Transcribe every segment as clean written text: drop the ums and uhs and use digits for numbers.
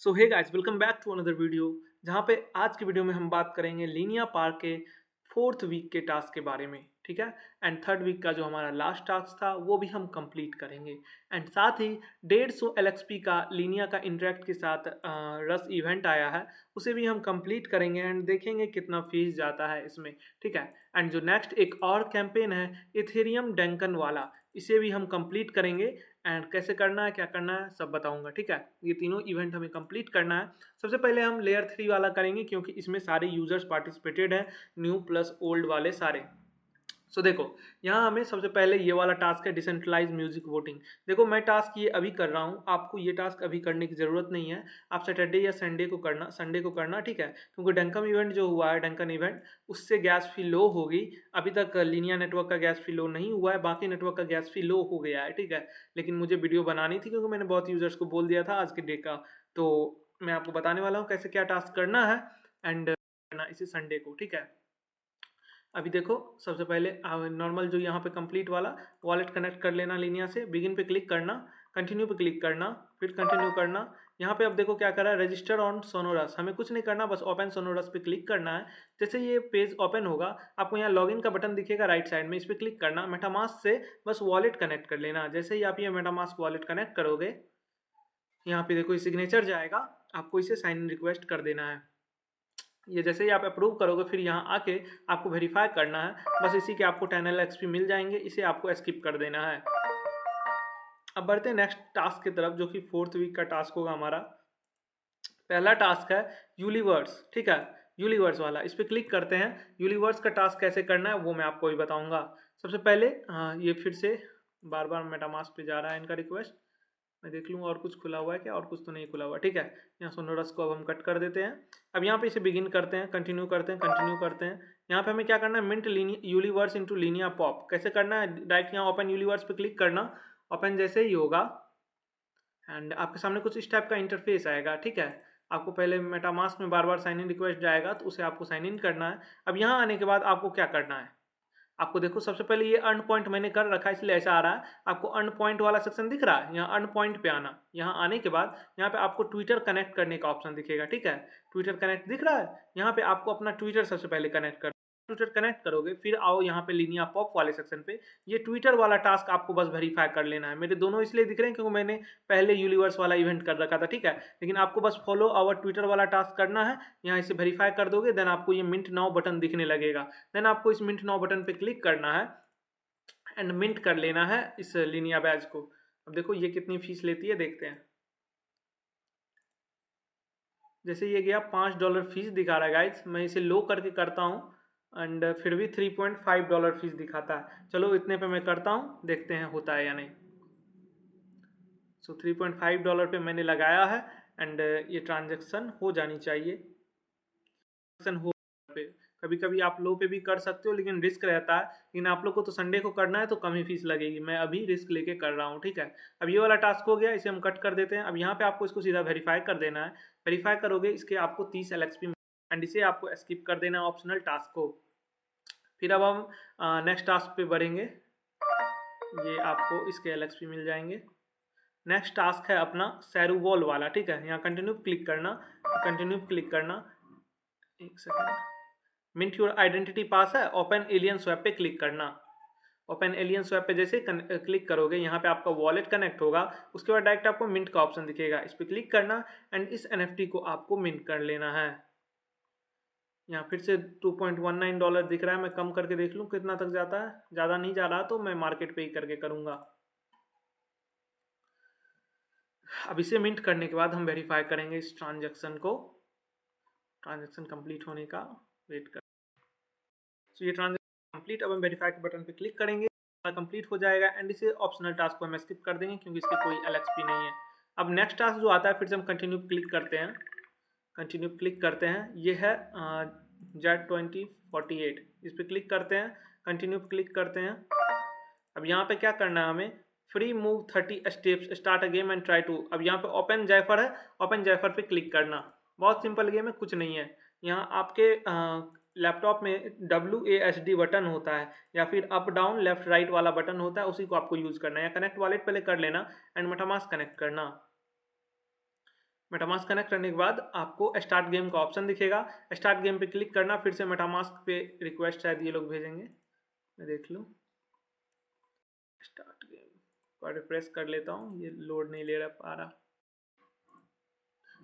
So hey guys, welcome back to another video. जहाँ पे आज की वीडियो में हम बात करेंगे लीनिया पार्क के 4th वीक के टास्क के बारे में। ठीक है। एंड 3rd वीक का जो हमारा लास्ट टास्क था वो भी हम कंप्लीट करेंगे। एंड साथ ही 150 LXP का लीनिया का इंटरेक्ट के साथ रस इवेंट आया है, उसे भी हम कंप्लीट करेंगे एंड देखेंगे कितना फीस जाता है इसमें। ठीक है। एंड जो नेक्स्ट एक और कैंपेन है इथेरियम डंकन वाला, इसे भी हम कंप्लीट करेंगे एंड कैसे करना है क्या करना है सब बताऊंगा। ठीक है। ये तीनों इवेंट हमें कंप्लीट करना है। सबसे पहले हम लेयर 3 वाला करेंगे क्योंकि इसमें सारे यूजर्स पार्टिसिपेटेड हैं, न्यू प्लस ओल्ड वाले सारे। सो देखो, यहाँ हमें सबसे पहले ये वाला टास्क है डिसेंट्रलाइज म्यूजिक वोटिंग। देखो, मैं टास्क ये अभी कर रहा हूँ, आपको ये टास्क अभी करने की ज़रूरत नहीं है। आप सैटरडे या संडे को करना। ठीक है। क्योंकि डंकन इवेंट जो हुआ है, डंकन इवेंट, उससे गैस फी लो होगी। अभी तक लीनिया नेटवर्क का गैस फी लो नहीं हुआ है, बाकी नेटवर्क का गैस फी लो हो गया है। ठीक है। लेकिन मुझे वीडियो बनानी थी क्योंकि मैंने बहुत यूजर्स को बोल दिया था आज के डे का, तो मैं आपको बताने वाला हूँ कैसे क्या टास्क करना है एंड करना इसे संडे को। ठीक है। अभी देखो, सबसे पहले नॉर्मल जो यहाँ पे कंप्लीट वाला वॉलेट कनेक्ट कर लेना लीनिया से, बिगिन पे क्लिक करना, कंटिन्यू पे क्लिक करना, फिर कंटिन्यू करना। यहाँ पे अब देखो क्या कर रहा है, रजिस्टर ऑन सोनोरस। हमें कुछ नहीं करना, बस ओपन सोनोरस पे क्लिक करना है। जैसे ये पेज ओपन होगा, आपको यहाँ लॉगिन का बटन दिखेगा राइट साइड में, इस पर क्लिक करना। मेटामास्क से बस वॉलेट कनेक्ट कर लेना। जैसे ही आप ये मेटामास्क वॉलेट कनेक्ट करोगे, यहाँ पे देखो सिग्नेचर जाएगा, आपको इसे साइन इन रिक्वेस्ट कर देना है। ये जैसे ही आप अप्रूव करोगे, फिर यहाँ आके आपको वेरीफाई करना है। बस इसी के आपको 10 LXP मिल जाएंगे, इसे आपको स्किप कर देना है। अब बढ़ते हैं नेक्स्ट टास्क की तरफ, जो कि 4th वीक का टास्क होगा हमारा। पहला टास्क है यूनिवर्स। ठीक है। यूनिवर्स वाला, इस पर क्लिक करते हैं। यूनिवर्स का टास्क कैसे करना है वो मैं आपको भी बताऊंगा। सबसे पहले ये फिर से बार बार मेटामास्क पे जा रहा है इनका रिक्वेस्ट। मैं देख लूँगा और कुछ खुला हुआ है क्या, और कुछ तो नहीं खुला हुआ। ठीक है। यहाँ सोनोरस को अब हम कट कर देते हैं। अब यहाँ पे इसे बिगिन करते हैं, कंटिन्यू करते हैं, कंटिन्यू करते हैं। यहाँ पे हमें क्या करना है, mint universe into Linea pop. कैसे करना है, डायरेक्ट यहाँ ओपन यूनिवर्स पे क्लिक करना। ओपन जैसे ही होगा एंड आपके सामने कुछ इस टाइप का इंटरफेस आएगा। ठीक है। आपको पहले मेटामास्क में बार बार साइन इन रिक्वेस्ट जाएगा, तो उसे आपको साइन इन करना है। अब यहाँ आने के बाद आपको क्या करना है, आपको देखो सबसे पहले ये अर्न पॉइंट मैंने कर रखा है इसलिए ऐसा आ रहा है। आपको अर्न पॉइंट वाला सेक्शन दिख रहा है, यहाँ अर्न पॉइंट पे आना। यहाँ आने के बाद यहाँ पे आपको ट्विटर कनेक्ट करने का ऑप्शन दिखेगा। ठीक है। ट्विटर कनेक्ट दिख रहा है, यहाँ पे आपको अपना ट्विटर सबसे पहले कनेक्ट कर, ट्विटर कनेक्ट करोगे, फिर आओ यहाँ पे लीनिया पॉप वाले सेक्शन पे। ये ट्विटर वाला टास्क आपको बस वेरीफाई कर लेना है। मेरे दोनों इसलिए दिख रहे हैं क्योंकि मैंने पहले यूनिवर्स वाला इवेंट कर रखा था। ठीक है। लेकिन आपको बस फॉलो आवर ट्विटर वाला टास्क करना है। यहाँ इसे वेरीफाई कर दोगे, देन आपको ये मिंट नाउ बटन दिखने लगेगा। देन आपको इस मिंट नाउ बटन पे क्लिक करना है एंड मिंट कर लेना है इस लिनिया बैज को। अब देखो ये कितनी फीस लेती है, देखते हैं। जैसे ये गया $5 फीस दिखा रहा है गाइज। मैं इसे लो करके करता हूँ एंड फिर भी $3.5 फीस दिखाता है। चलो इतने पे मैं करता हूँ, देखते हैं होता है या नहीं। सो $3.5 पे मैंने लगाया है एंड ये ट्रांजेक्शन हो जानी चाहिए। हो पे कभी कभी आप लो पे भी कर सकते हो, लेकिन रिस्क रहता है। लेकिन आप लोग को तो संडे को करना है तो कम ही फीस लगेगी। मैं अभी रिस्क लेके कर रहा हूँ। ठीक है। अब ये वाला टास्क हो गया, इसे हम कट कर देते हैं। अब यहाँ पे आपको इसको सीधा वेरीफाई कर देना है। वेरीफाई करोगे, इसके आपको 30 LXP एंड इसे आपको स्किप कर देना ऑप्शनल टास्क को। फिर अब हम नेक्स्ट टास्क पे बढ़ेंगे। ये आपको इसके LXP मिल जाएंगे। नेक्स्ट टास्क है अपना सैरूवॉल वाला। ठीक है। यहाँ कंटिन्यू क्लिक करना, कंटिन्यू क्लिक करना। एक सेकंड, मिंट योर आइडेंटिटी पास है, ओपन एलियन स्वैप पे क्लिक करना। ओपन एलियन स्वैप पे जैसे क्लिक करोगे, यहाँ पे आपका वॉलेट कनेक्ट होगा। उसके बाद डायरेक्ट आपको मिंट का ऑप्शन दिखेगा, इस पर क्लिक करना एंड इस NFT को आपको मिंट कर लेना है। यहाँ फिर से $2.19 दिख रहा है। मैं कम करके देख लूँ कितना तक जाता है। ज़्यादा नहीं जा रहा तो मैं मार्केट पे ही करके करूँगा। अब इसे मिंट करने के बाद हम वेरीफाई करेंगे इस ट्रांजेक्शन को। ट्रांजेक्शन कंप्लीट होने का वेट कर। तो ये ट्रांजेक्शन कंप्लीट। अब हम वेरीफाई के बटन पे क्लिक करेंगे, कंप्लीट हो जाएगा एंड इसे ऑप्शनल टास्क को हम स्किप कर देंगे क्योंकि इसके कोई LXP नहीं है। अब नेक्स्ट टास्क जो आता है, फिर से हम कंटिन्यू क्लिक करते हैं, कंटिन्यू क्लिक करते हैं। ये है Z2048, इस पर क्लिक करते हैं, कंटिन्यू क्लिक करते हैं। अब यहाँ पे क्या करना है हमें, free move 30 steps, start a game and try to. अब यहाँ पे ओपन जैफर है, ओपन जैफर पे क्लिक करना। बहुत सिंपल गेम है, कुछ नहीं है। यहाँ आपके लैपटॉप में WASD बटन होता है या फिर अप डाउन लेफ्ट राइट वाला बटन होता है, उसी को आपको यूज़ करना है। या कनेक्ट वॉलेट पहले कर लेना एंड मेटामास्क कनेक्ट करना। मेटामास्क कनेक्ट करने के बाद आपको स्टार्ट गेम का ऑप्शन दिखेगा, स्टार्ट गेम पे क्लिक करना, फिर से मेटामास्क पे रिक्वेस्ट शायद ये लोग भेजेंगे, मैं देख लूँ। स्टार्ट गेम को रिफ्रेश कर लेता हूँ, ये लोड नहीं ले रहा पा रहा।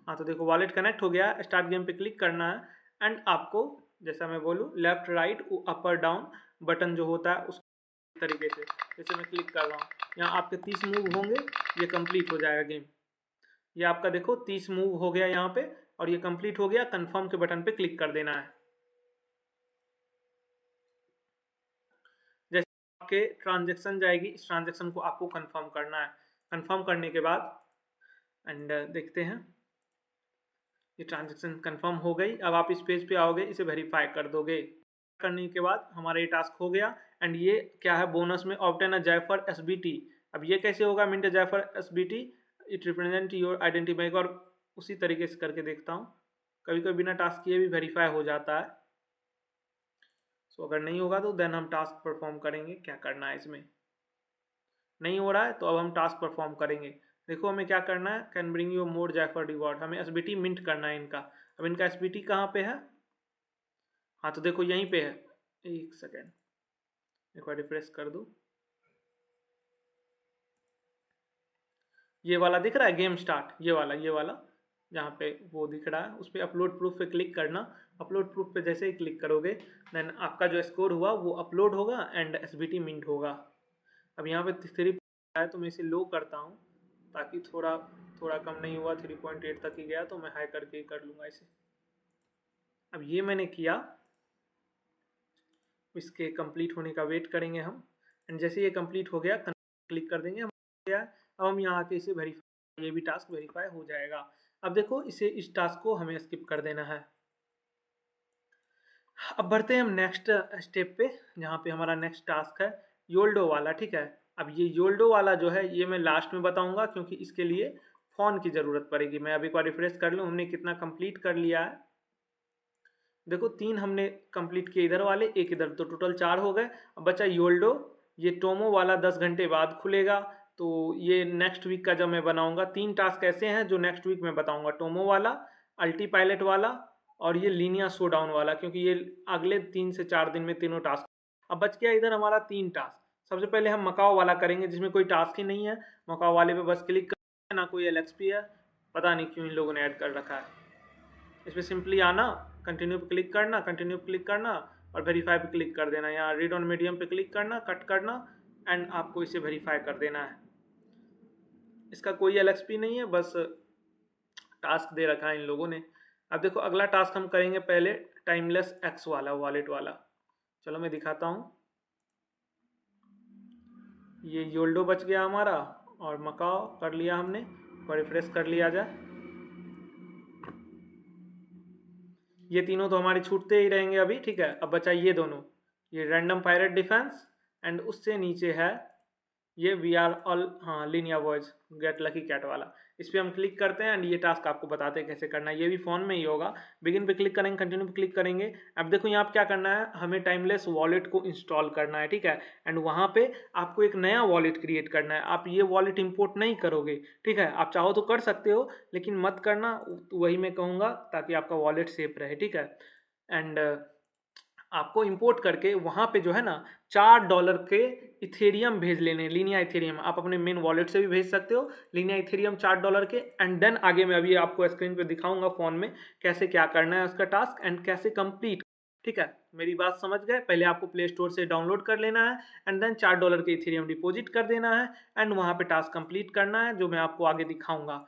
हाँ तो देखो वॉलेट कनेक्ट हो गया, स्टार्ट गेम पे क्लिक करना है एंड आपको जैसा मैं बोलूँ left right upper down button जो होता है उस तरीके से, जैसे मैं क्लिक कर रहा हूँ यहाँ आपके 30 मूव होंगे, ये कंप्लीट हो जाएगा गेम। ये आपका देखो 30 मूव हो गया यहाँ पे और ये कंप्लीट हो गया। कंफर्म के बटन पे क्लिक कर देना है। जैसे आपके ट्रांजैक्शन जाएगी, इस ट्रांजैक्शन को आपको कंफर्म करना है। कंफर्म करने के बाद एंड देखते हैं ये ट्रांजैक्शन कंफर्म हो गई। अब आप इस पेज पे आओगे, इसे वेरीफाई कर दोगे। करने के बाद हमारा ये टास्क हो गया एंड ये क्या है बोनस में ऑब्टेन अ जायफर SBT। अब ये कैसे होगा mint Zypher SBT, it represent your identity. मैं एक बार उसी तरीके से करके देखता हूँ, कभी कभी बिना टास्क किए भी वेरीफाई हो जाता है। सो अगर नहीं होगा तो देन हम टास्क परफॉर्म करेंगे। क्या करना है, इसमें नहीं हो रहा है तो अब हम टास्क परफॉर्म करेंगे। देखो हमें क्या करना है, can bring you more Zypher reward, हमें SBT मिंट करना है इनका। अब इनका SBT कहाँ पे है, हाँ तो देखो यहीं पे है। एक सेकेंड एक बार रिफ्रेश कर दो, ये वाला दिख रहा है गेम स्टार्ट, ये वाला जहाँ पे वो दिख रहा है उस पर अपलोड प्रूफ पे क्लिक करना। अपलोड प्रूफ पे जैसे ही क्लिक करोगे देन आपका जो स्कोर हुआ वो अपलोड होगा एंड SBT मिंट होगा। अब यहाँ पे 3 है तो मैं इसे लो करता हूँ ताकि थोड़ा कम नहीं हुआ, 3.8 तक ही गया तो मैं हाई करके ही कर लूँगा इसे। अब ये मैंने किया, इसके कंप्लीट होने का वेट करेंगे हम एंड जैसे ये कंप्लीट हो गया क्लिक कर देंगे। अब हम यहाँ आके इसे वेरीफाई, ये भी टास्क वेरीफाई हो जाएगा। अब देखो इस टास्क को हमें स्किप कर देना है। अब बढ़ते हैं हम नेक्स्ट स्टेप पे, जहाँ पे हमारा नेक्स्ट टास्क है योल्डो वाला। ठीक है, अब ये योल्डो वाला जो है ये मैं लास्ट में बताऊंगा क्योंकि इसके लिए फ़ोन की ज़रूरत पड़ेगी। मैं अभी एक बार रिफ्रेश कर लूँ हमने कितना कंप्लीट कर लिया है। देखो 3 हमने कंप्लीट किए इधर वाले, 1 इधर, तो टोटल 4 हो गए। अब बचा योल्डो, ये टोमो वाला 10 घंटे बाद खुलेगा। तो ये नेक्स्ट वीक का जब मैं बनाऊंगा, 3 टास्क ऐसे हैं जो नेक्स्ट वीक में बताऊंगा, टोमो वाला, अल्टी पायलट वाला और ये लीनिया शोडाउन वाला, क्योंकि ये अगले 3 से 4 दिन में तीनों टास्क। अब बच गया इधर हमारा 3 टास्क। सबसे पहले हम मकाओ वाला करेंगे जिसमें कोई टास्क ही नहीं है। मकाओ वाले पे बस क्लिक करना है, ना कोई LXP है, पता नहीं क्यों इन लोगों ने ऐड कर रखा है। इसमें सिंपली आना, कंटिन्यू पे क्लिक करना, कंटिन्यू पे क्लिक करना और वेरीफाई पे क्लिक कर देना। यहाँ रीड ऑन मीडियम पे क्लिक करना, कट करना एंड आपको इसे वेरीफाई कर देना है। इसका कोई LXP नहीं है, बस टास्क दे रखा है इन लोगों ने। अब देखो अगला टास्क हम करेंगे पहले टाइमलेस X वाला, वॉलेट वाला। चलो मैं दिखाता हूँ। ये योल्डो बच गया हमारा और मकाओ कर लिया हमने, और रिफ्रेश कर लिया जाए। ये तीनों तो हमारे छूटते ही रहेंगे अभी। ठीक है, अब बचा ये दोनों, ये रैंडम पायरेट डिफेंस एंड उससे नीचे है ये वी आर ऑल, हाँ, Linea boys get lucky cat वाला। इस पर हम क्लिक करते हैं एंड ये टास्क आपको बताते हैं कैसे करना है। ये भी फ़ोन में ही होगा। बिगिन पे क्लिक करेंगे, कंटिन्यू पे क्लिक करेंगे। अब देखो यहाँ पे क्या करना है, हमें टाइमलेस वॉलेट को इंस्टॉल करना है। ठीक है, एंड वहाँ पे आपको एक नया वॉलेट क्रिएट करना है। आप ये वॉलेट इंपोर्ट नहीं करोगे। ठीक है, आप चाहो तो कर सकते हो लेकिन मत करना, वही मैं कहूँगा, ताकि आपका वॉलेट सेफ रहे। ठीक है, एंड आपको इंपोर्ट करके वहाँ पे जो है ना $4 के इथेरियम भेज लेने, लीनिया इथेरियम। आप अपने मेन वॉलेट से भी भेज सकते हो लीनिया इथेरियम $4 के। एंड देन आगे मैं अभी आपको स्क्रीन पे दिखाऊंगा फ़ोन में कैसे क्या करना है उसका टास्क एंड कैसे कंप्लीट। ठीक है, मेरी बात समझ गए। पहले आपको प्ले स्टोर से डाउनलोड कर लेना है एंड देन $4 के इथेरियम डिपॉजिट कर देना है एंड वहाँ पे टास्क कंप्लीट करना है, जो मैं आपको आगे दिखाऊंगा।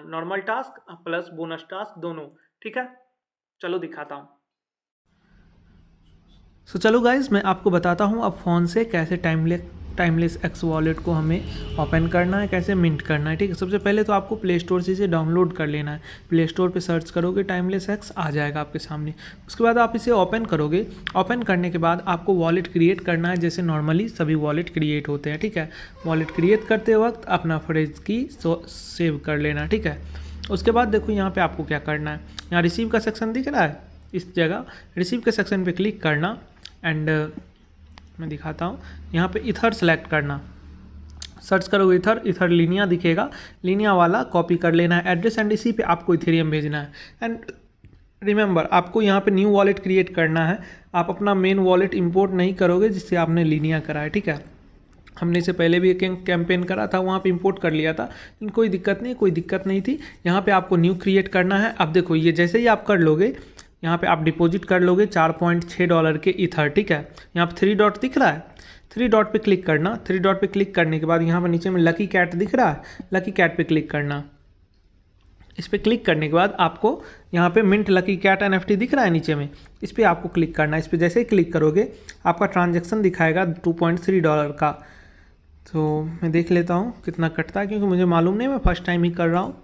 Normal task plus bonus task दोनों। ठीक है, चलो दिखाता हूँ। चलो गाइज मैं आपको बताता हूँ अब फ़ोन से कैसे टाइमलेस X वॉलेट को हमें ओपन करना है, कैसे मिंट करना है। ठीक है, सबसे पहले तो आपको प्ले स्टोर से इसे डाउनलोड कर लेना है। प्ले स्टोर पे सर्च करोगे टाइमलेस X, आ जाएगा आपके सामने। उसके बाद आप इसे ओपन करोगे। ओपन करने के बाद आपको वॉलेट क्रिएट करना है, जैसे नॉर्मली सभी वॉलेट क्रिएट होते हैं। ठीक है, वॉलेट क्रिएट करते वक्त अपना फ्रेज की सेव कर लेना। ठीक है, उसके बाद देखो यहाँ पर आपको क्या करना है, यहाँ रिसीव का सेक्शन दिख रहा है, इस जगह रिसीव के सेक्शन पर क्लिक करना एंड मैं दिखाता हूँ। यहाँ पे इथर सेलेक्ट करना, सर्च करोगे इथर, इथर लीनिया दिखेगा, लीनिया वाला कॉपी कर लेना है एड्रेस एंड इसी पे आपको इथेरियम भेजना है। एंड रिमेंबर आपको यहाँ पे न्यू वॉलेट क्रिएट करना है, आप अपना मेन वॉलेट इंपोर्ट नहीं करोगे जिससे आपने लीनिया करा है, ठीक है। हमने इससे पहले भी एक कैंपेन करा था, वहाँ पे इंपोर्ट कर लिया था, लेकिन कोई दिक्कत नहीं थी। यहाँ पे आपको न्यू क्रिएट करना है। अब देखो ये जैसे ही आप कर लोगे, यहाँ पे आप डिपॉजिट कर लोगे $4.6 के इथर, ठीक है। यहाँ पे 3 डॉट दिख रहा है, 3 डॉट पे क्लिक करना। 3 डॉट पे क्लिक करने के बाद यहाँ पर नीचे में लकी कैट दिख रहा है, लकी कैट पे क्लिक करना। इस पर क्लिक करने के बाद आपको यहाँ पे मिंट लकी कैट NFT दिख रहा है नीचे में, इस पर आपको क्लिक करना है। इस पर जैसे ही क्लिक करोगे आपका ट्रांजैक्शन दिखाएगा $2.3 का। तो मैं देख लेता हूँ कितना कटता है, क्योंकि मुझे मालूम नहीं, मैं फर्स्ट टाइम ही कर रहा हूँ।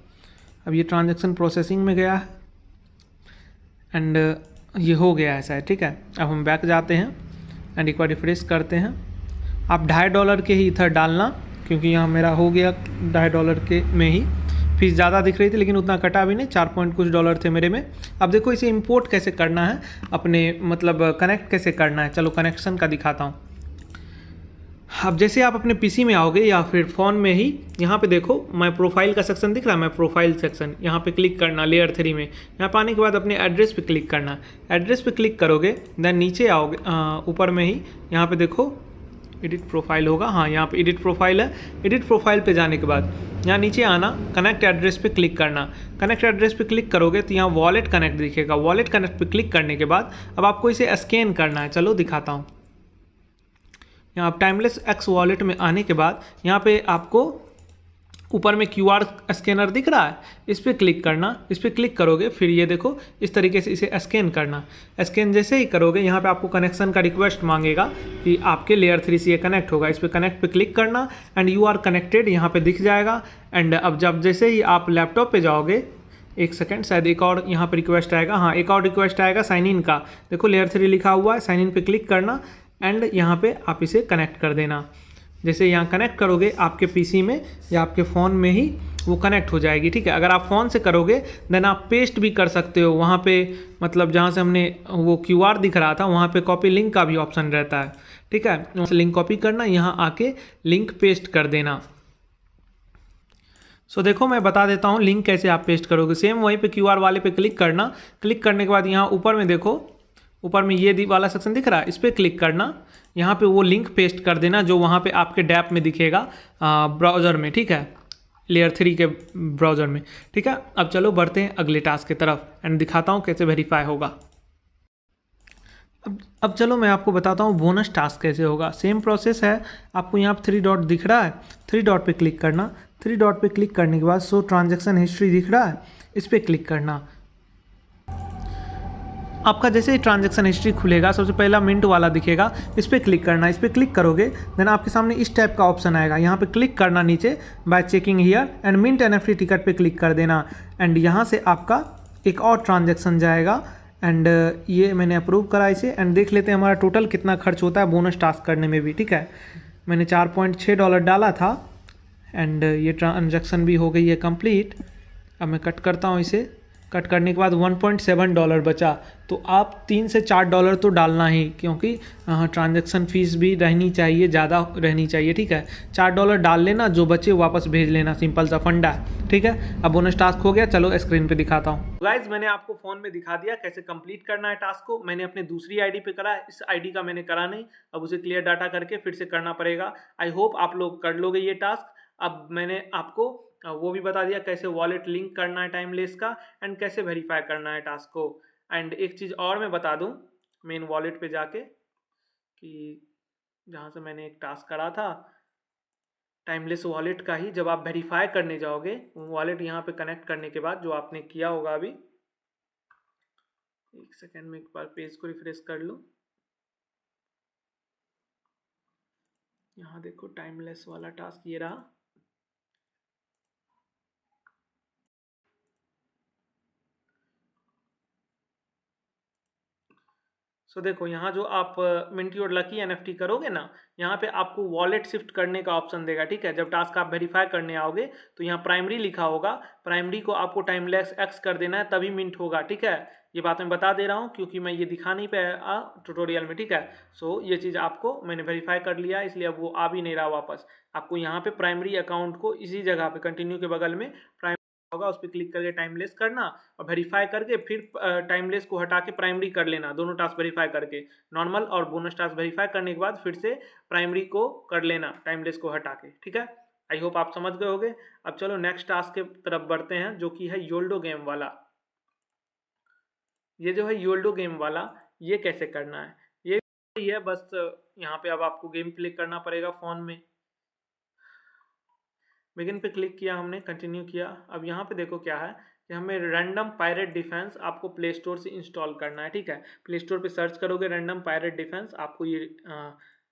अब ये ट्रांजैक्शन प्रोसेसिंग में गया है एंड ये हो गया है शायद, ठीक है। अब हम बैक जाते हैं एंड एक बार रिफ्रेश करते हैं। आप $2.5 के ही इथर डालना, क्योंकि यहाँ मेरा हो गया $2.5 के में ही। फीस ज़्यादा दिख रही थी लेकिन उतना कटा भी नहीं, 4 पॉइंट कुछ डॉलर थे मेरे में। अब देखो इसे इंपोर्ट कैसे करना है, अपने मतलब कनेक्ट कैसे करना है, चलो कनेक्शन का दिखाता हूँ। अब जैसे आप अपने पीसी में आओगे या फिर फ़ोन में ही, यहाँ पे देखो माय प्रोफाइल का सेक्शन दिख रहा है, माय प्रोफाइल सेक्शन, यहाँ पे क्लिक करना लेयर 3 में। यहाँ पे आने के बाद अपने एड्रेस पे क्लिक करना, एड्रेस पे क्लिक करोगे देन नीचे आओगे, ऊपर में ही यहाँ पे देखो एडिट प्रोफाइल होगा, हाँ यहाँ पे एडिट प्रोफाइल है। एडिट प्रोफाइल पे जाने के बाद यहाँ नीचे आना, कनेक्ट एड्रेस पे क्लिक करना। कनेक्ट एड्रेस पे क्लिक करोगे तो यहाँ वॉलेट कनेक्ट दिखेगा। वॉलेट कनेक्ट पे क्लिक करने के बाद अब आपको इसे स्कैन करना है, चलो दिखाता हूँ। यहाँ आप टाइमलेस एक्स वॉलेट में आने के बाद यहाँ पे आपको ऊपर में QR स्कैनर दिख रहा है, इस पर क्लिक करना। इस पर क्लिक करोगे फिर ये देखो इस तरीके से इसे स्कैन करना। स्कैन जैसे ही करोगे यहाँ पे आपको कनेक्शन का रिक्वेस्ट मांगेगा कि आपके लेयर 3 से ये कनेक्ट होगा। इस पर कनेक्ट पे क्लिक करना एंड यू आर कनेक्टेड यहाँ पे दिख जाएगा। एंड अब जब जैसे ही आप लैपटॉप पे जाओगे, एक सेकंड, शायद एक और यहाँ पे रिक्वेस्ट आएगा, हाँ एक और रिक्वेस्ट आएगा साइन इन का। देखो लेयर 3 लिखा हुआ है, साइन इन पे क्लिक करना एंड यहाँ पे आप इसे कनेक्ट कर देना। जैसे यहाँ कनेक्ट करोगे आपके पीसी में या आपके फ़ोन में ही वो कनेक्ट हो जाएगी, ठीक है। अगर आप फ़ोन से करोगे देन आप पेस्ट भी कर सकते हो वहाँ पे, मतलब जहाँ से हमने वो QR दिख रहा था वहाँ पे कॉपी लिंक का भी ऑप्शन रहता है, ठीक है। वहाँ से लिंक कॉपी करना, यहाँ आके लिंक पेस्ट कर देना। सो देखो मैं बता देता हूँ लिंक कैसे आप पेस्ट करोगे। सेम वहीं पे QR वाले पे क्लिक करना। क्लिक करने के बाद यहाँ ऊपर में देखो, ऊपर में ये वाला सेक्शन दिख रहा है, इस पर क्लिक करना। यहाँ पे वो लिंक पेस्ट कर देना जो वहाँ पे आपके डैप में दिखेगा ब्राउज़र में, ठीक है, लेयर 3 के ब्राउज़र में, ठीक है। अब चलो बढ़ते हैं अगले टास्क की तरफ एंड दिखाता हूँ कैसे वेरीफाई होगा। अब चलो मैं आपको बताता हूँ बोनस टास्क कैसे होगा। सेम प्रोसेस है, आपको यहाँ पर 3 डॉट दिख रहा है, 3 डॉट पे क्लिक करना। 3 डॉट पे क्लिक करने के बाद शो ट्रांजैक्शन हिस्ट्री दिख रहा है, इस पर क्लिक करना। आपका जैसे ही ट्रांजैक्शन हिस्ट्री खुलेगा सबसे पहला मिंट वाला दिखेगा, इस पर क्लिक करना। इस पर क्लिक करोगे देन आपके सामने इस टाइप का ऑप्शन आएगा, यहाँ पे क्लिक करना नीचे by checking here and mint NFT ticket पे क्लिक कर देना। एंड यहाँ से आपका एक और ट्रांजैक्शन जाएगा एंड ये मैंने अप्रूव करा इसे। एंड देख लेते हैं हमारा टोटल कितना खर्च होता है बोनस टास्क करने में भी, ठीक है। मैंने $4.6 डाला था एंड ये ट्रांजैक्शन भी हो गई है कंप्लीट। अब मैं कट करता हूँ इसे। कट करने के बाद $1.7 बचा, तो आप $3 से $4 तो डालना ही, क्योंकि ट्रांजैक्शन फ़ीस भी रहनी चाहिए, ज़्यादा रहनी चाहिए, ठीक है। $4 डाल लेना, जो बचे वापस भेज लेना, सिंपल सा फंडा है, ठीक है। अब बोनस टास्क हो गया, चलो स्क्रीन पे दिखाता हूँ। गाइज मैंने आपको फ़ोन में दिखा दिया कैसे कंप्लीट करना है टास्क को। मैंने अपने दूसरी आईडी पे करा, इस आईडी का मैंने करा नहीं, अब उसे क्लियर डाटा करके फिर से करना पड़ेगा। आई होप आप लोग कर लोगे ये टास्क। अब मैंने आपको वो भी बता दिया कैसे वॉलेट लिंक करना है टाइमलेस का एंड कैसे वेरीफाई करना है टास्क को। एंड एक चीज़ और मैं बता दूं मेन वॉलेट पे जाके कि जहाँ से मैंने एक टास्क करा था टाइमलेस वॉलेट का ही, जब आप वेरीफाई करने जाओगे वॉलेट यहाँ पे कनेक्ट करने के बाद जो आपने किया होगा, अभी एक सेकेंड में एक बार पेज को रिफ्रेश कर लो। यहाँ देखो टाइमलेस वाला टास्क ये रहा। सो देखो यहाँ जो आप मिंटी और लकी एनएफटी करोगे ना, यहाँ पे आपको वॉलेट शिफ्ट करने का ऑप्शन देगा, ठीक है। जब टास्क आप वेरीफाई करने आओगे तो यहाँ प्राइमरी लिखा होगा, प्राइमरी को आपको टाइमलेस एक्स कर देना है, तभी मिंट होगा, ठीक है। ये बात मैं बता दे रहा हूँ क्योंकि मैं ये दिखा नहीं पाया ट्यूटोरियल में, ठीक है। सो ये चीज़ आपको मैंने वेरीफाई कर लिया, इसलिए अब वो आ भी नहीं रहा वापस। आपको यहाँ पे प्राइमरी अकाउंट को इसी जगह पे कंटिन्यू के बगल में होगा, उस पर क्लिक करके टाइमलेस करना और वेरीफाई करके फिर टाइमलेस को हटा के प्राइमरी कर लेना, दोनों टास्क वेरीफाई करके। नॉर्मल और बोनस टास्क वेरीफाई करने के बाद फिर से प्राइमरी को कर लेना टाइमलेस को हटा के, ठीक है। आई होप आप समझ गए होंगे। अब चलो नेक्स्ट टास्क के तरफ बढ़ते हैं, जो कि है योल्डो गेम वाला। ये जो है योल्डो गेम वाला, ये कैसे करना है, ये बस यहाँ पे अब आपको गेम प्ले करना पड़ेगा फ़ोन में। बिगिन पे क्लिक किया हमने, कंटिन्यू किया। अब यहाँ पे देखो क्या है कि हमें रैंडम पायरेट डिफेंस आपको प्ले स्टोर से इंस्टॉल करना है, ठीक है। प्ले स्टोर पे सर्च करोगे रैंडम पायरेट डिफेंस, आपको ये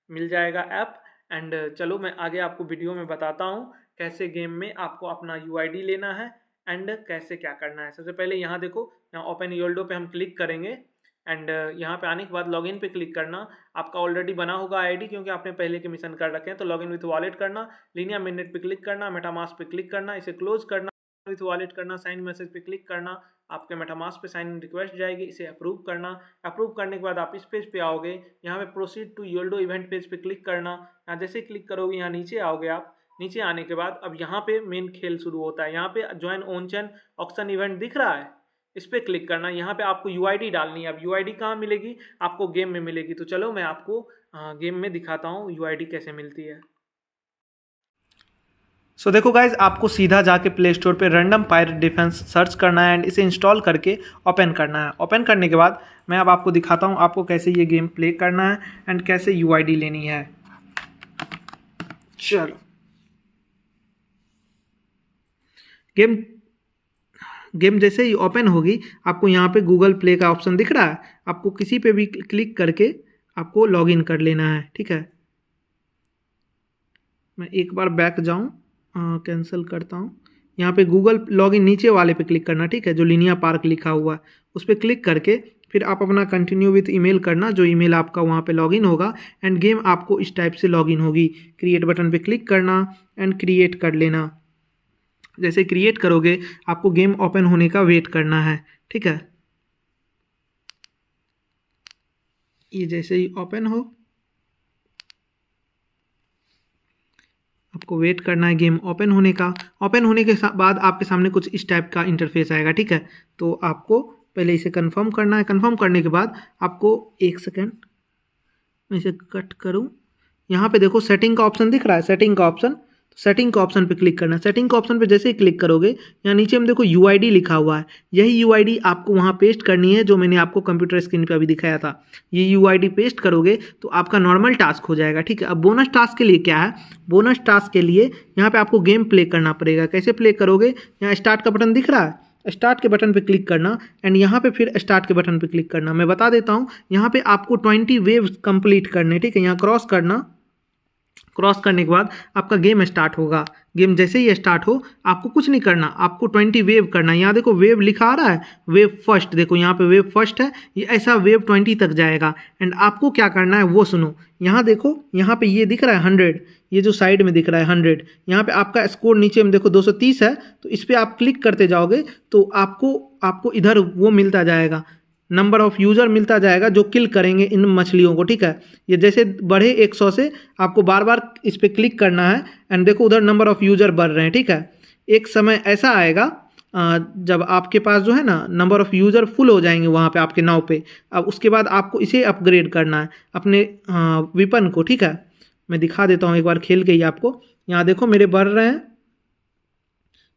मिल जाएगा ऐप। एंड चलो मैं आगे आपको वीडियो में बताता हूँ कैसे गेम में आपको अपना यूआईडी लेना है एंड कैसे क्या करना है। सबसे पहले यहाँ देखो, यहाँ ओपन योल्डो पे हम क्लिक करेंगे एंड यहाँ पे आने के बाद लॉगिन पे क्लिक करना। आपका ऑलरेडी बना होगा आईडी क्योंकि आपने पहले के मिशन कर रखे हैं, तो लॉगिन विथ वॉलेट करना, लिनिया मिनट पे क्लिक करना, मेटामास्क पे क्लिक करना, इसे क्लोज करना, विथ वॉलेट करना, साइन मैसेज पे क्लिक करना, आपके मेटामास्क पे साइन रिक्वेस्ट जाएगी, इसे अप्रूव करना। अप्रूव करने के बाद आप इस पेज पे आओगे, यहाँ पे प्रोसीड टू योल्डो इवेंट पेज पे क्लिक करना। यहाँ जैसे क्लिक करोगे यहाँ नीचे आओगे आप, नीचे आने के बाद अब यहाँ पे मेन खेल शुरू होता है। यहाँ पे join on chain auction event दिख रहा है, इस पर क्लिक करना। यहाँ पे आपको यूआईडी डालनी है। अब यूआईडी कहाँ मिलेगी, आपको गेम में मिलेगी। तो चलो मैं आपको गेम में दिखाता हूँ यूआईडी कैसे मिलती है। सो देखो गाइज, आपको सीधा जाके प्ले स्टोर पे रैंडम पायरेट डिफेंस सर्च करना है एंड इसे इंस्टॉल करके ओपन करना है। ओपन करने के बाद मैं अब आपको दिखाता हूँ आपको कैसे ये गेम प्ले करना है एंड कैसे यूआईडी लेनी है। चलो गेम जैसे ही ओपन होगी, आपको यहाँ पे गूगल प्ले का ऑप्शन दिख रहा है, आपको किसी पे भी क्लिक करके आपको लॉगिन कर लेना है, ठीक है। मैं एक बार बैक जाऊँ, कैंसिल करता हूँ। यहाँ पे गूगल लॉगिन नीचे वाले पे क्लिक करना, ठीक है, जो लिनिया पार्क लिखा हुआ है उस पर क्लिक करके फिर आप अपना कंटिन्यू विथ ईमेल करना, जो ईमेल आपका वहाँ पे लॉगिन होगा एंड गेम आपको इस टाइप से लॉगिन होगी। क्रिएट बटन पे क्लिक करना एंड क्रिएट कर लेना। जैसे क्रिएट करोगे आपको गेम ओपन होने का वेट करना है, ठीक है। ये जैसे ही ओपन हो आपको वेट करना है गेम ओपन होने का। ओपन होने के बाद आपके सामने कुछ इस टाइप का इंटरफेस आएगा, ठीक है। तो आपको पहले इसे कंफर्म करना है। कंफर्म करने के बाद आपको एक सेकेंड मैं इसे कट करूं, यहाँ पे देखो सेटिंग का ऑप्शन दिख रहा है, सेटिंग का ऑप्शन, सेटिंग का ऑप्शन पे क्लिक करना। सेटिंग का ऑप्शन पे जैसे ही क्लिक करोगे यहाँ नीचे में देखो यूआईडी लिखा हुआ है, यही यूआईडी आपको वहाँ पेस्ट करनी है जो मैंने आपको कंप्यूटर स्क्रीन पे अभी दिखाया था। ये यूआईडी पेस्ट करोगे तो आपका नॉर्मल टास्क हो जाएगा, ठीक है। अब बोनस टास्क के लिए क्या है, बोनस टास्क के लिए यहाँ पे आपको गेम प्ले करना पड़ेगा। कैसे प्ले करोगे, यहाँ स्टार्ट का बटन दिख रहा है, स्टार्ट के बटन पे क्लिक करना एंड यहाँ पे फिर स्टार्ट के बटन पे क्लिक करना। मैं बता देता हूँ, यहाँ पे आपको 20 वेव्स कंप्लीट करने, ठीक है। यहाँ क्रॉस करना, क्रॉस करने के बाद आपका गेम स्टार्ट होगा। गेम जैसे ही स्टार्ट हो आपको कुछ नहीं करना, आपको 20 वेव करना। यहाँ देखो वेव लिखा आ रहा है, वेव फर्स्ट, देखो यहाँ पे वेव फर्स्ट है, ये ऐसा वेव 20 तक जाएगा एंड आपको क्या करना है वो सुनो। यहाँ देखो, यहाँ पे ये दिख रहा है 100, ये जो साइड में दिख रहा है 100, यहाँ पे आपका स्कोर नीचे में देखो 230 है, तो इस पर आप क्लिक करते जाओगे तो आपको इधर वो मिलता जाएगा, नंबर ऑफ़ यूज़र मिलता जाएगा जो किल करेंगे इन मछलियों को, ठीक है। ये जैसे बढ़े 100 से आपको बार बार इस पर क्लिक करना है एंड देखो उधर नंबर ऑफ़ यूज़र बढ़ रहे हैं, ठीक है। एक समय ऐसा आएगा जब आपके पास जो है ना नंबर ऑफ़ यूज़र फुल हो जाएंगे वहाँ पे आपके नाव पे। अब उसके बाद आपको इसे अपग्रेड करना है अपने वेपन को, ठीक है। मैं दिखा देता हूँ एक बार खेल के ही आपको। यहाँ देखो मेरे बढ़ रहे हैं,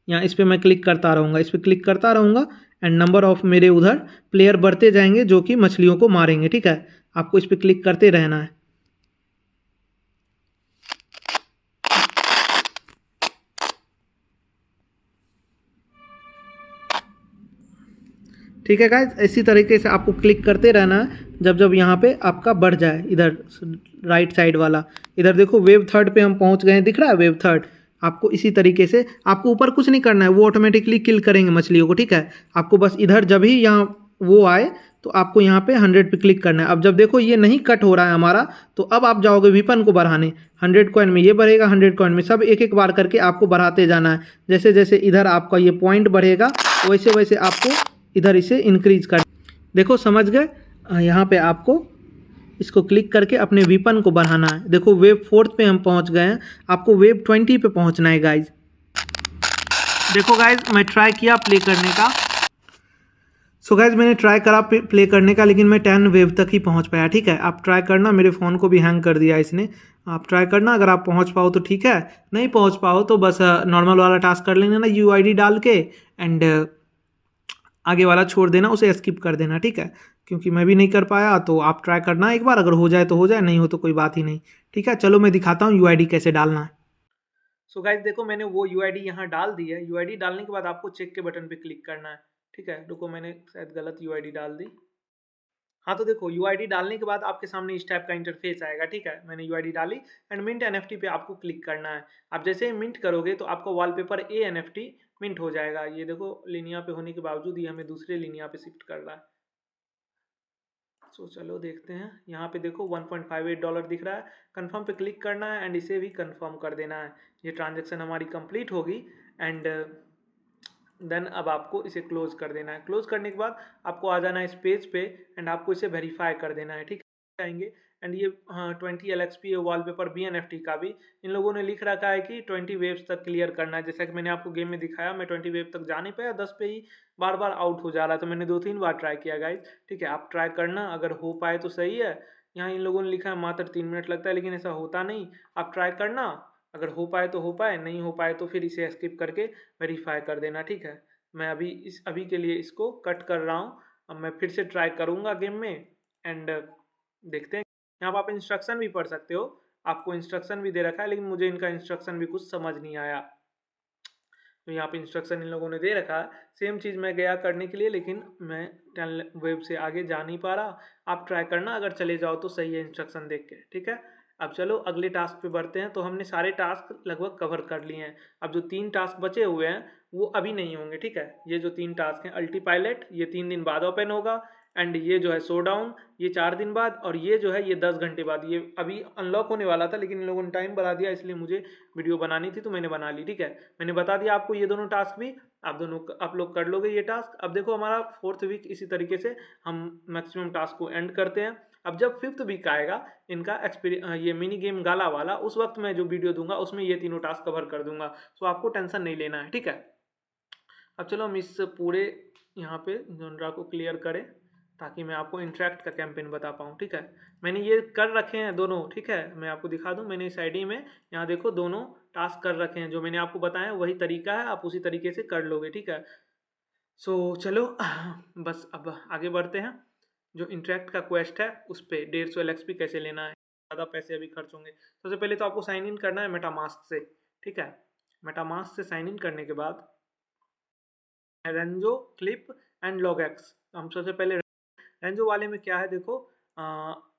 यहाँ इस पर मैं क्लिक करता रहूँगा, इस पर क्लिक करता रहूँगा एंड नंबर ऑफ मेरे उधर प्लेयर बढ़ते जाएंगे जो कि मछलियों को मारेंगे, ठीक है। आपको इस पर क्लिक करते रहना है। ठीक है गाइस, इसी तरीके से आपको क्लिक करते रहना है जब यहाँ पे आपका बढ़ जाए, इधर राइट साइड वाला। इधर देखो वेव थर्ड पे हम पहुँच गए, दिख रहा है वेव थर्ड। आपको इसी तरीके से, आपको ऊपर कुछ नहीं करना है, वो ऑटोमेटिकली किल करेंगे मछलियों को, ठीक है। आपको बस इधर जब ही यहाँ वो आए तो आपको यहाँ पे 100 पे क्लिक करना है। अब जब देखो ये नहीं कट हो रहा है हमारा, तो अब आप जाओगे विपन को बढ़ाने। 100 कॉइन में ये बढ़ेगा, 100 कॉइन में, सब एक एक बार करके आपको बढ़ाते जाना है। जैसे जैसे इधर आपका ये पॉइंट बढ़ेगा वैसे वैसे आपको इधर इसे इंक्रीज कर, देखो समझ गए। यहाँ पे आपको इसको क्लिक करके अपने विपन को बढ़ाना है। देखो वेब 4 पे हम पहुँच गए हैं, आपको वेब 20 पे पहुँचना है गाइज। देखो गाइज मैं ट्राई किया प्ले करने का, सो गाइज मैंने ट्राई करा प्ले करने का, लेकिन मैं 10 वेव तक ही पहुंच पाया। ठीक है, आप ट्राई करना, मेरे फ़ोन को भी हैंग कर दिया इसने। आप ट्राई करना, अगर आप पहुंच पाओ तो ठीक है, नहीं पहुंच पाओ तो बस नॉर्मल वाला टास्क कर लेना ना यूआईडी डाल के, एंड आगे वाला छोड़ देना, उसे स्किप कर देना। ठीक है, क्योंकि मैं भी नहीं कर पाया, तो आप ट्राई करना एक बार, अगर हो जाए तो हो जाए, नहीं हो तो कोई बात ही नहीं। ठीक है, चलो मैं दिखाता हूँ यूआईडी कैसे डालना है। सो गाइज देखो मैंने वो यूआईडी यहाँ डाल दी है। यूआईडी डालने के बाद आपको चेक के बटन पे क्लिक करना है। ठीक है, रुको मैंने शायद गलत यूआईडी डाल दी। हाँ तो देखो यूआईडी डालने के बाद आपके सामने इस टाइप का इंटरफेस आएगा। ठीक है, मैंने यूआईडी डाली एंड मिंट एनएफटी पे आपको क्लिक करना है। आप जैसे ही मिंट करोगे तो आपका वॉलपेपर ए एनएफटी मिंट हो जाएगा। ये देखो लिनिया पे होने के बावजूद ये हमें दूसरे लिनिया पे शिफ्ट कर रहा है। सो चलो देखते हैं, यहाँ पे देखो $1.58 दिख रहा है। कंफर्म पे क्लिक करना है एंड इसे भी कंफर्म कर देना है। ये ट्रांजेक्शन हमारी कंप्लीट होगी एंड देन अब आपको इसे क्लोज कर देना है। क्लोज करने के बाद आपको आ जाना है इस पेज पे एंड आपको इसे वेरीफाई कर देना है। ठीक है, आएंगे एंड ये 20 LXP वॉलपेपर BNFT का भी इन लोगों ने लिख रखा है कि 20 वेव्स तक क्लियर करना है। जैसा कि मैंने आपको गेम में दिखाया, मैं 20 वेव तक जा नहीं पाया, 10 पे ही बार बार आउट हो जा रहा था। मैंने 2-3 बार ट्राई किया गाइज। ठीक है, आप ट्राई करना, अगर हो पाए तो सही है। यहाँ इन लोगों ने लिखा है मात्र 3 मिनट लगता है, लेकिन ऐसा होता नहीं। आप ट्राई करना, अगर हो पाए तो हो पाए, नहीं हो पाए तो फिर इसे स्किप करके वेरीफाई कर देना। ठीक है, मैं अभी के लिए इसको कट कर रहा हूँ। अब मैं फिर से ट्राई करूँगा गेम में एंड देखते हैं। यहाँ पर आप इंस्ट्रक्शन भी पढ़ सकते हो, आपको इंस्ट्रक्शन भी दे रखा है, लेकिन मुझे इनका इंस्ट्रक्शन भी कुछ समझ नहीं आया। तो यहाँ पे इंस्ट्रक्शन इन लोगों ने दे रखा है, सेम चीज़ मैं गया करने के लिए, लेकिन मैं 10 वेब से आगे जा नहीं पा रहा। आप ट्राई करना, अगर चले जाओ तो सही है इंस्ट्रक्शन देख के। ठीक है, अब चलो अगले टास्क पे बढ़ते हैं। तो हमने सारे टास्क लगभग कवर कर लिए हैं। अब जो 3 टास्क बचे हुए हैं वो अभी नहीं होंगे। ठीक है, ये जो 3 टास्क हैं, अल्टी पायलट ये 3 दिन बाद ओपन होगा, एंड ये जो है शोडाउन ये 4 दिन बाद, और ये जो है ये 10 घंटे बाद। ये अभी अनलॉक होने वाला था, लेकिन इन लोगों ने टाइम बढ़ा दिया, इसलिए मुझे वीडियो बनानी थी तो मैंने बना ली। ठीक है, मैंने बता दिया आपको ये दोनों टास्क भी, आप लोग कर लोगे ये टास्क। अब देखो हमारा 4th वीक इसी तरीके से हम मैक्सिमम टास्क को एंड करते हैं। अब जब 5th वीक आएगा इनका ये मिनी गेम गाला वाला, उस वक्त मैं जो वीडियो दूंगा उसमें ये तीनों टास्क कवर कर दूंगा। तो आपको टेंशन नहीं लेना है। ठीक है, अब चलो हम इस पूरे यहाँ पे जोनरा को क्लियर करें ताकि मैं आपको इंटरेक्ट का कैंपेन बता पाऊँ। ठीक है, मैंने ये कर रखे हैं दोनों। ठीक है, मैं आपको दिखा दूँ, मैंने इस आईडी में यहाँ देखो दोनों टास्क कर रखे हैं। जो मैंने आपको बताया वही तरीका है, आप उसी तरीके से कर लोगे। ठीक है, सो चलो बस अब आगे बढ़ते हैं। जो इंटरेक्ट का क्वेस्ट है उस पर 150 LXP कैसे लेना है, ज़्यादा पैसे अभी खर्च होंगे। सबसे पहले तो आपको साइन इन करना है मेटामास्क से। ठीक है, मेटामास्क से साइन इन करने के बाद रेंजो क्लिप एंड लॉगएक्स, हम सबसे पहले रेंजो वाले में क्या है देखो,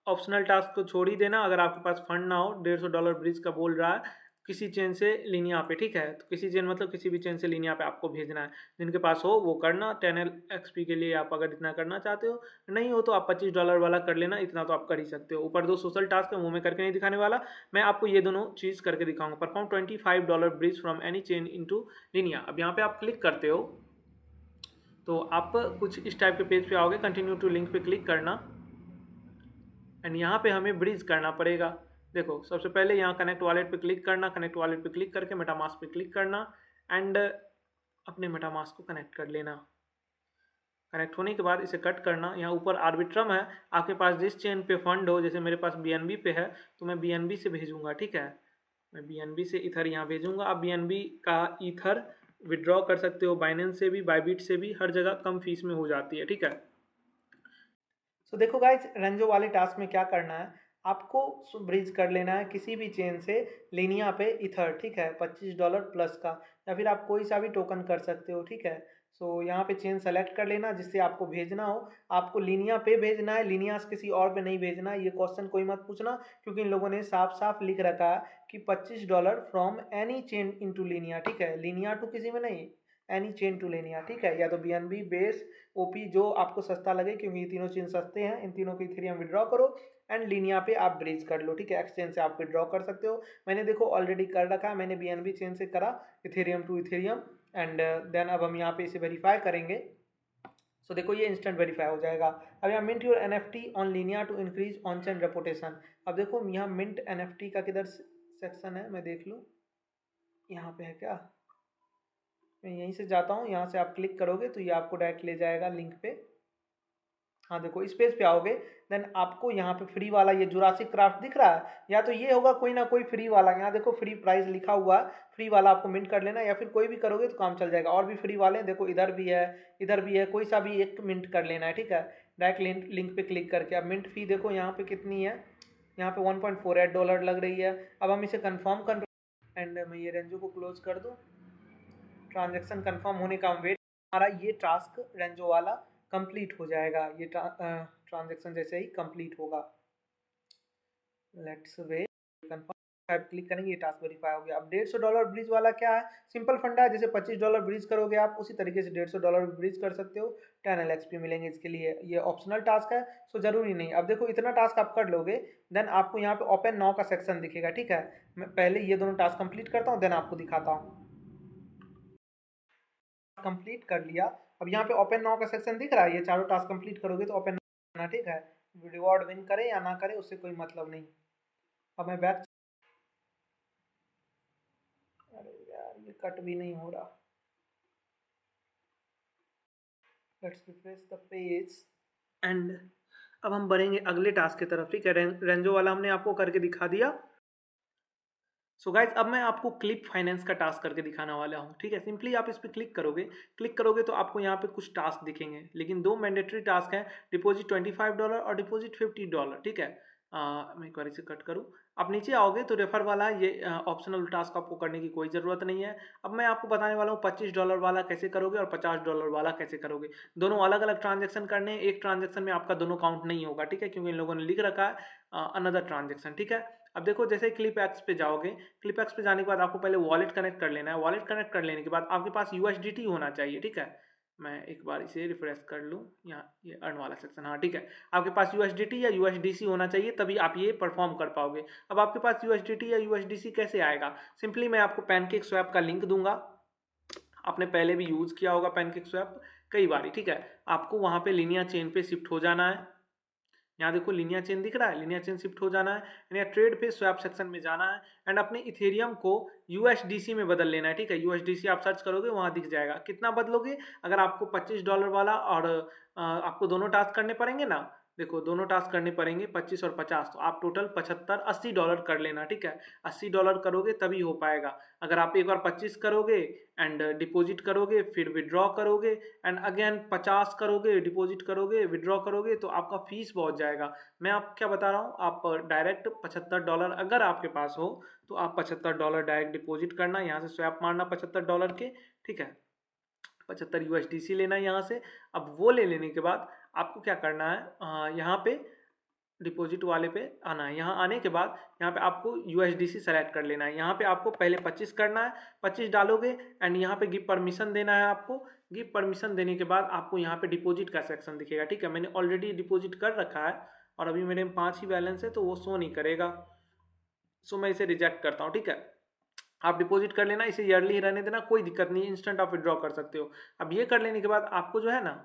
ऑप्शनल टास्क को छोड़ ही देना। अगर आपके पास फंड ना हो, $150 ब्रिज का बोल रहा है, किसी चेन से लिनिया पे। ठीक है, तो किसी चेन मतलब किसी भी चेन से लिनिया पे आपको भेजना है। जिनके पास हो वो करना, 10 LXP के लिए आप अगर इतना करना चाहते हो, नहीं हो तो आप $25 वाला कर लेना, इतना तो आप कर ही सकते हो। ऊपर 2 सोशल टास्क है वो मैं करके नहीं दिखाने वाला, मैं आपको ये दोनों चीज़ करके दिखाऊंगा। Perform $25 bridge from any chain into Linea. अब यहाँ पे आप क्लिक करते हो तो आप कुछ इस टाइप के पेज पे आओगे, कंटिन्यू टू लिंक पे क्लिक करना एंड यहाँ पे हमें ब्रिज करना पड़ेगा। देखो सबसे पहले यहाँ कनेक्ट वॉलेट पे क्लिक करना, कनेक्ट वॉलेट पे क्लिक करके मेटामास्क पे क्लिक करना एंड अपने मेटामास्क को कनेक्ट कर लेना। कनेक्ट होने के बाद इसे कट करना। यहाँ ऊपर आर्बिट्रम है, आपके पास जिस चेन पे फंड हो, जैसे मेरे पास BNB पे है तो मैं BNB से भेजूंगा। ठीक है, मैं BNB से इथर यहाँ भेजूंगा। आप BNB का ईथर विड्रॉ कर सकते हो, बाइनेंस से भी, बाइबिट से भी, हर जगह कम फीस में हो जाती है। ठीक है, तो देखो गाइज रेंजो वाले टास्क में क्या करना है, आपको ब्रिज कर लेना है किसी भी चेन से लिनिया पे इथर। ठीक है, $25 प्लस का, या फिर आप कोई सा भी टोकन कर सकते हो। ठीक है, सो यहाँ पे चेन सेलेक्ट कर लेना जिससे आपको भेजना हो। आपको लिनिया पे भेजना है, लिनिया से किसी और पे नहीं भेजना है। ये क्वेश्चन कोई मत पूछना, क्योंकि इन लोगों ने साफ साफ लिख रखा है कि $25 फ्रॉम एनी चेन इनटू लिनिया। ठीक है, लिनिया टू किसी में नहीं, एनी चेन टू लेनी है, ठीक है, या तो BNB, बेस, ओपी, जो आपको सस्ता लगे, क्योंकि ये तीनों चेन सस्ते हैं। इन तीनों की इथेरियम विड्रॉ करो एंड लिनिया पे आप ब्रिज कर लो, ठीक है, एक्सचेंज से आप विड्रॉ कर सकते हो। मैंने देखो ऑलरेडी कर रखा है, मैंने BNB चेन से करा Ethereum to Ethereum and then अब हम यहाँ पे इसे वेरीफाई करेंगे। सो देखो ये इंस्टेंट वेरीफाई हो जाएगा। अब यहाँ mint your NFT on Linea to increase on chain reputation. अब देखो यहाँ मिंट NFT का किधर सेक्शन है, मैं देख लूँ, यहाँ पे है क्या, मैं यहीं से जाता हूँ, यहाँ से आप क्लिक करोगे तो ये आपको डायरेक्ट ले जाएगा लिंक पे। हाँ देखो इस पेज पे आओगे, देन आपको यहाँ पे फ्री वाला ये जुरासिक क्राफ्ट दिख रहा है, या तो ये होगा कोई ना कोई फ्री वाला, यहाँ देखो फ्री प्राइस लिखा हुआ है, फ्री वाला आपको मिंट कर लेना, या फिर कोई भी करोगे तो काम चल जाएगा। और भी फ्री वाले हैं, देखो इधर भी है, इधर भी है, कोई सा भी एक मिंट कर लेना है, ठीक है, डायरेक्ट लिंक पे क्लिक करके। अब मिंट फी देखो यहाँ पे कितनी है, यहाँ पे $1.48 लग रही है। अब हम इसे कन्फर्म कर एंड मैं ये रेंजो को क्लोज कर दूँ। ट्रांजेक्शन कन्फर्म होने का हम वेट, हमारा ये टास्क रेंजो वाला कंप्लीट हो जाएगा, ये ट्रांजेक्शन जैसे ही कंप्लीट होगा। लेट्स वेट, कंफर्म क्लिक करेंगे, ये टास्क वेरीफाई हो गया। अब $150 ब्रिज वाला क्या है, सिंपल फंडा है, जैसे $25 ब्रिज करोगे आप उसी तरीके से $150 ब्रिज कर सकते हो, 10 LXP मिलेंगे इसके लिए। ये ऑप्शनल टास्क है, सो जरूरी नहीं। अब देखो इतना टास्क आप कर लोगे, देन आपको यहाँ पे ओपन नाउ का सेक्शन दिखेगा, ठीक है, मैं पहले ये दोनों टास्क कंप्लीट करता हूँ, देन आपको दिखाता हूँ। कंप्लीट कर लिया, अब यहाँ पे ओपन नाउ का सेक्शन दिख रहा है, ये चारों टास्क कंप्लीट करोगे तो ओपन करना, ठीक है, रिवॉर्ड विन करे या ना करे उससे कोई मतलब नहीं। अब मैं बैक, अरे यार ये कट भी नहीं हो रहा, let's refresh the page and अब हम बढ़ेंगे अगले टास्क की तरफ, ठीक है, रेंजो वाला हमने आपको करके दिखा दिया। सो गाइज अब मैं आपको क्लिप फाइनेंस का टास्क करके दिखाने वाला हूँ, ठीक है, सिंपली आप इस पर क्लिक करोगे तो आपको यहाँ पे कुछ टास्क दिखेंगे, लेकिन दो मैंडेटरी टास्क हैं, डिपॉजिट $25 और डिपॉजिट $50, ठीक है। मैं एक बार इसे कट करूँ, आप नीचे आओगे तो रेफर वाला ये ऑप्शनल टास्क आपको करने की कोई ज़रूरत नहीं है। अब मैं आपको बताने वाला हूँ $25 वाला कैसे करोगे और $50 वाला कैसे करोगे। दोनों अलग अलग ट्रांजेक्शन करने हैं, एक ट्रांजेक्शन में आपका दोनों काउंट नहीं होगा, ठीक है, क्योंकि इन लोगों ने लिख रखा है अनदर ट्रांजेक्शन, ठीक है। अब देखो जैसे क्लिप एक्स पे जाओगे, क्लिप एक्स पे जाने के बाद आपको पहले वॉलेट कनेक्ट कर लेना है, वॉलेट कनेक्ट कर लेने के बाद आपके पास USDT होना चाहिए, ठीक है। मैं एक बार इसे रिफ्रेश कर लूँ, यहाँ ये अर्न वाला सेक्शन, हाँ ठीक है, आपके पास USDT या USDC होना चाहिए, तभी आप ये परफॉर्म कर पाओगे। अब आपके पास USDT या USDC कैसे आएगा, सिंपली मैं आपको पैनकेक स्वैप का लिंक दूंगा, आपने पहले भी यूज़ किया होगा पैनकेक स्वैप कई बार, ठीक है। आपको वहाँ पे लिनिया चेन पे शिफ्ट हो जाना है, यहाँ देखो लिनिया चेन दिख रहा है, लिनिया चेन शिफ्ट हो जाना है, यहाँ ट्रेड पे स्वैप सेक्शन में जाना है एंड अपने इथेरियम को USDC में बदल लेना है, ठीक है। USDC आप सर्च करोगे वहाँ दिख जाएगा। कितना बदलोगे, अगर आपको $25 वाला और आपको दोनों टास्क करने पड़ेंगे ना, देखो दोनों टास्क करने पड़ेंगे 25 और 50, तो आप टोटल 75 $80 कर लेना, ठीक है। $80 करोगे तभी हो पाएगा। अगर आप एक बार 25 करोगे एंड डिपॉजिट करोगे, फिर विड्रॉ करोगे एंड अगेन 50 करोगे, डिपॉजिट करोगे, विड्रॉ करोगे, तो आपका फीस बहुत जाएगा। मैं आप क्या बता रहा हूँ, आप डायरेक्ट $75 अगर आपके पास हो तो आप $75 डायरेक्ट डिपॉजिट करना, यहाँ से स्वैप मारना $75 के, ठीक है, 75 USDC लेना है यहाँ से। अब वो ले लेने के बाद आपको क्या करना है, यहाँ पे डिपॉजिट वाले पे आना है, यहाँ आने के बाद यहाँ पे आपको USDC सेलेक्ट कर लेना है, यहाँ पे आपको पहले 25 करना है, 25 डालोगे एंड यहाँ पे गिव परमिशन देना है आपको। गिव परमिशन देने के बाद आपको यहाँ पे डिपॉजिट का सेक्शन दिखेगा, ठीक है, मैंने ऑलरेडी डिपॉजिट कर रखा है और अभी मेरे 5 ही बैलेंस है तो वो शो नहीं करेगा, सो मैं इसे रिजेक्ट करता हूँ, ठीक है। आप डिपॉजिट कर लेना, इसे ईयरली ही रहने देना, कोई दिक्कत नहीं, इंस्टेंट आप विड्रॉ कर सकते हो। अब ये कर लेने के बाद आपको जो है ना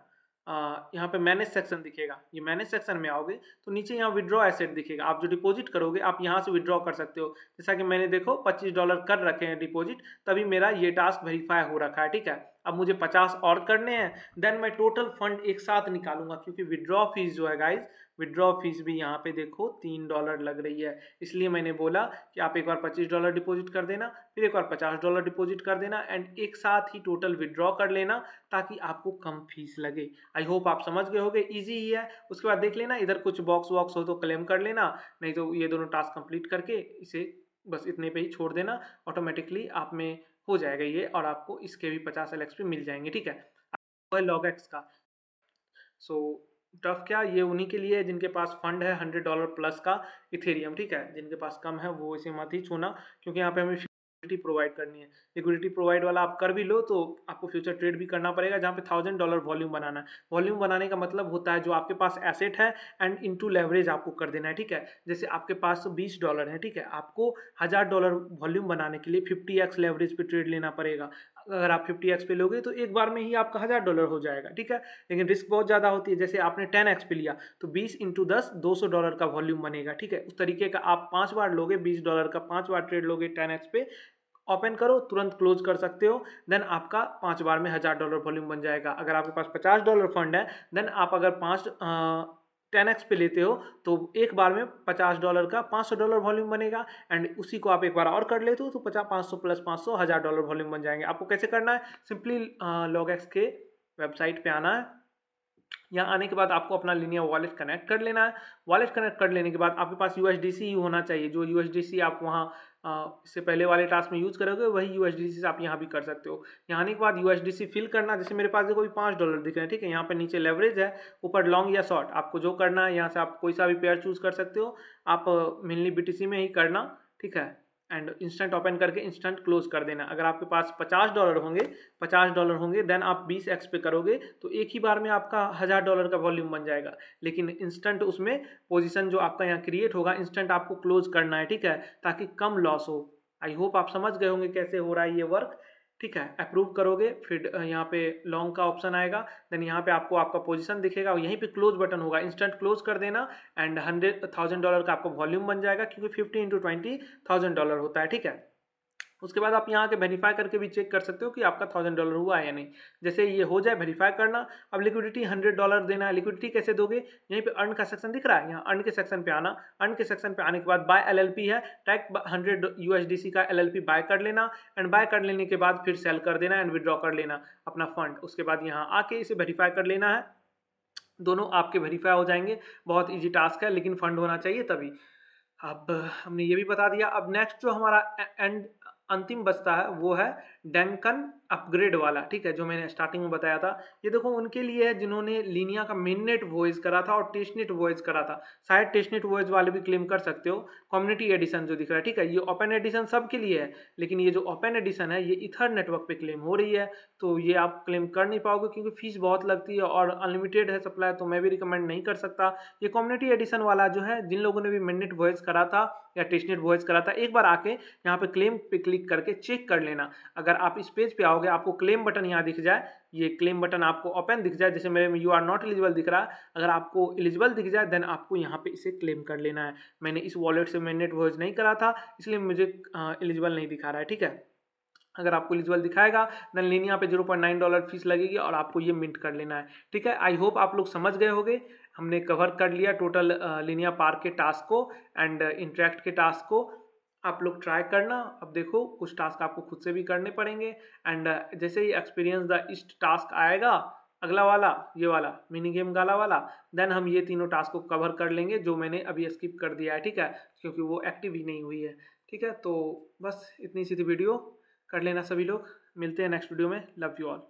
यहाँ पे मैनेज सेक्शन दिखेगा, ये मैनेज सेक्शन में आओगे तो नीचे यहाँ विड्रॉ एसेट दिखेगा, आप जो डिपॉजिट करोगे आप यहाँ से विड्रॉ कर सकते हो। जैसा कि मैंने देखो $25 कर रखे हैं डिपॉजिट, तभी मेरा ये टास्क वेरीफाई हो रखा है, ठीक है। अब मुझे 50 और करने हैं, देन मैं टोटल फंड एक साथ निकालूंगा, क्योंकि विड्रॉ फीस जो है गाइज, विड्रॉ फीस भी यहाँ पे देखो $3 लग रही है, इसलिए मैंने बोला कि आप एक बार $25 डिपॉजिट कर देना, फिर एक बार $50 डिपॉजिट कर देना एंड एक साथ ही टोटल विड्रॉ कर लेना, ताकि आपको कम फीस लगे। आई होप आप समझ गए होगे, इजी ही है। उसके बाद देख लेना इधर कुछ बॉक्स वॉक्स हो तो क्लेम कर लेना, नहीं तो ये दोनों टास्क कंप्लीट करके इसे बस इतने पे ही छोड़ देना, ऑटोमेटिकली आप में हो जाएगा ये, और आपको इसके भी 50 LXP मिल जाएंगे, ठीक है। लॉगएक्स का सो टफ क्या, ये उन्हीं के लिए है जिनके पास फंड है $100 प्लस का इथेरियम, ठीक है, जिनके पास कम है वो इसे मत ही छूना, क्योंकि यहाँ पे हमें लिक्विडिटी प्रोवाइड करनी है। लिक्विडिटी प्रोवाइड वाला आप कर भी लो तो आपको फ्यूचर ट्रेड भी करना पड़ेगा, जहाँ पे $1000 वॉल्यूम बनाना है। वॉल्यूम बनाने का मतलब होता है जो आपके पास एसेट है एंड इनटू लेवरेज आपको कर देना है, ठीक है। जैसे आपके पास $20 है, ठीक है, आपको $1000 वॉल्यूम बनाने के लिए 50x लेवरेज पे ट्रेड लेना पड़ेगा। अगर आप 50x पे लोगे तो एक बार में ही आपका $1000 हो जाएगा, ठीक है। लेकिन रिस्क बहुत ज़्यादा होती है। जैसे आपने 10x पे लिया तो 20 × 10 $200 का वॉल्यूम बनेगा, ठीक है। उस तरीके का आप 5 बार लोगे, $20 का 5 बार ट्रेड लोगे 10x पे, ओपन करो तुरंत क्लोज कर सकते हो, देन आपका 5 बार में $1000 वॉल्यूम बन जाएगा। अगर आपके पास $50 फंड है, देन आप अगर 10x पे लेते हो तो एक बार में $50 का $500 वॉल्यूम बनेगा एंड उसी को आप एक बार और कर लेते हो तो 50 500 प्लस 500 $1000 वॉल्यूम बन जाएंगे। आपको कैसे करना है, सिंपली लॉगएक्स के वेबसाइट पे आना है। यहाँ आने के बाद आपको अपना लिनिया वॉलेट कनेक्ट कर लेना है। वॉलेट कनेक्ट कर लेने के बाद आपके पास USDC ही होना चाहिए। जो USDC आप वहाँ इससे पहले वाले टास्क में यूज़ करोगे वही USDC से आप यहाँ भी कर सकते हो। यहाँ आने के बाद USDC फिल करना। जैसे मेरे पास देखो $5 दिख रहे हैं, ठीक है। यहाँ पे नीचे लेवरेज है, ऊपर लॉन्ग या शॉर्ट, आपको जो करना है यहाँ से आप कोई सा भी पेयर चूज़ कर सकते हो। आप मेनली BTC में ही करना, ठीक है। एंड इंस्टेंट ओपन करके इंस्टेंट क्लोज कर देना। अगर आपके पास $50 होंगे देन आप 20x पे करोगे तो एक ही बार में आपका $1000 का वॉल्यूम बन जाएगा। लेकिन इंस्टेंट उसमें पोजीशन जो आपका यहाँ क्रिएट होगा इंस्टेंट आपको क्लोज करना है, ठीक है, ताकि कम लॉस हो। आई होप आप समझ गए होंगे कैसे हो रहा है ये वर्क, ठीक है। अप्रूव करोगे फिर यहाँ पे लॉन्ग का ऑप्शन आएगा, देन यहाँ पे आपको आपका पोजीशन दिखेगा, यहीं पे क्लोज बटन होगा, इंस्टेंट क्लोज कर देना एंड $100,000 का आपको वॉल्यूम बन जाएगा, क्योंकि 50 × 20 $1000 होता है, ठीक है। उसके बाद आप यहाँ के वेरीफाई करके भी चेक कर सकते हो कि आपका $1000 हुआ है या नहीं। जैसे ये हो जाए वेरीफाई करना। अब लिक्विडिटी $100 देना है। लिक्विडिटी कैसे दोगे, यहीं पे अर्न का सेक्शन दिख रहा है, यहाँ अर्न के सेक्शन पे आना। अर्न के सेक्शन पे आने के बाद बाय LLP है, टैग 100 USDC का LLP बाय कर लेना एंड बाय कर लेने के बाद फिर सेल कर देना एंड विड्रॉ कर लेना अपना फंड। उसके बाद यहाँ आके इसे वेरीफाई कर लेना है, दोनों आपके वेरीफाई हो जाएंगे। बहुत ईजी टास्क है, लेकिन फंड होना चाहिए तभी। अब हमने ये भी बता दिया। अब नेक्स्ट जो हमारा एंड अंतिम बचता है वो है डंकन अपग्रेड वाला, ठीक है, जो मैंने स्टार्टिंग में बताया था। ये देखो उनके लिए है जिन्होंने लिनिया का मेननेट वॉइस करा था और टेस्टनेट वॉइस करा था। शायद टेस्टनेट वॉइस वाले भी क्लेम कर सकते हो। कम्युनिटी एडिशन जो दिख रहा है, ठीक है, ये ओपन एडिशन सबके लिए है, लेकिन ये जो ओपन एडिशन है ये ईथर नेटवर्क पे क्लेम हो रही है, तो ये आप क्लेम कर नहीं पाओगे क्योंकि फीस बहुत लगती है और अनलिमिटेड है सप्लाई, तो मैं भी रिकमेंड नहीं कर सकता। ये कम्युनिटी एडिशन वाला जो है, जिन लोगों ने भी मेननेट वॉइस करा था या टेस्टनेट वॉइस करा था, एक बार आके यहाँ पे क्लेम पे क्लिक करके चेक कर लेना। अगर आप इस पेज पे आओगे आपको क्लेम बटन यहाँ दिख जाए, ये क्लेम बटन आपको ओपन दिख जाए, जैसे मेरे में यू आर नॉट एलिजिबल दिख रहा है, अगर आपको एलिजिबल दिख जाए देन आपको यहाँ पे इसे क्लेम कर लेना है। मैंने इस वॉलेट से मेननेट वॉइस नहीं करा था इसलिए मुझे एलिजिबल नहीं दिखा रहा है, ठीक है। अगर आपको एलिजिबल दिखाएगा देन लिनिया पे $0.9 फीस लगेगी और आपको ये मिंट कर लेना है, ठीक है। आई होप आप लोग समझ गए होंगे। हमने कवर कर लिया टोटल लिनिया पार्क के टास्क को एंड इंटरेक्ट के टास्क को। आप लोग ट्राई करना। अब देखो कुछ टास्क आपको खुद से भी करने पड़ेंगे एंड जैसे ही एक्सपीरियंस द इस्ट टास्क आएगा, अगला वाला ये वाला मिनी गेम गाला वाला, देन हम ये तीनों टास्क को कवर कर लेंगे जो मैंने अभी स्किप कर दिया है, ठीक है, क्योंकि वो एक्टिव ही नहीं हुई है, ठीक है। तो बस इतनी सी थी वीडियो, कर लेना सभी लोग। मिलते हैं नेक्स्ट वीडियो में। Love you all.